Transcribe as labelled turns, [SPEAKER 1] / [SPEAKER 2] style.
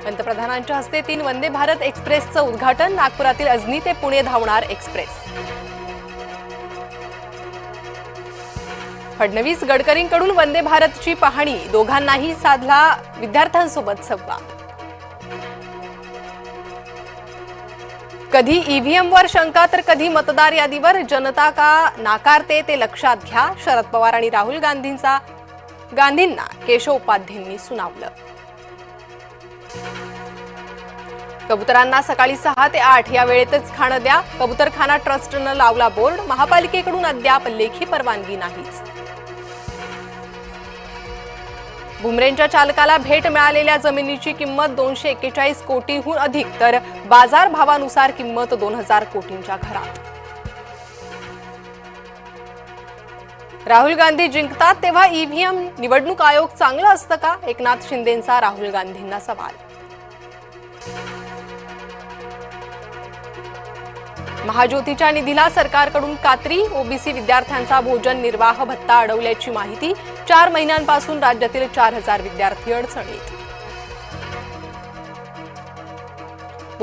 [SPEAKER 1] पंतप्रधानांच्या हस्ते 3 वंदे भारत एक्सप्रेसचं उद्घाटन। नागपुरातील अजनी ते पुणे धावणार एक्सप्रेस। फडणवीस गडकरींकडून वंदे भारतची पाहणी, दोघांनाही साधला विद्यार्थ्यांसोबत संवाद। कधी ईव्हीएमवर शंका तर कधी मतदार यादीवर, जनता का नाकारते ते लक्षात घ्या। शरद पवार आणि राहुल गांधींना केशवोपाध्यांनी सुनावलं। कबुतरांना सकाळी 6 ते 8 या वेळेतच खाणं द्या। कबुतरखाना ट्रस्टनं लावला बोर्ड। महापालिकेकडून अद्याप लेखी परवानगी नाहीच। बुमरेंच्या चालकाला भेट मिळालेल्या जमिनीची किंमत 241 कोटीहून अधिक, तर बाजार भावानुसार किंमत 2000 कोटींच्या घरात। राहुल गांधी जिंकतात तेव्हा ईव्हीएम, निवडणूक आयोग चांगलं असतं का? एकनाथ शिंदेंचा राहुल गांधींना सवाल। महाज्योतीच्या निधीला सरकारकडून कात्री, ओबीसी विद्यार्थ्यांचा भोजन निर्वाह भत्ता अडवल्याची माहिती। 4 महिन्यांपासून राज्यातील 4000 विद्यार्थी अडचणीत।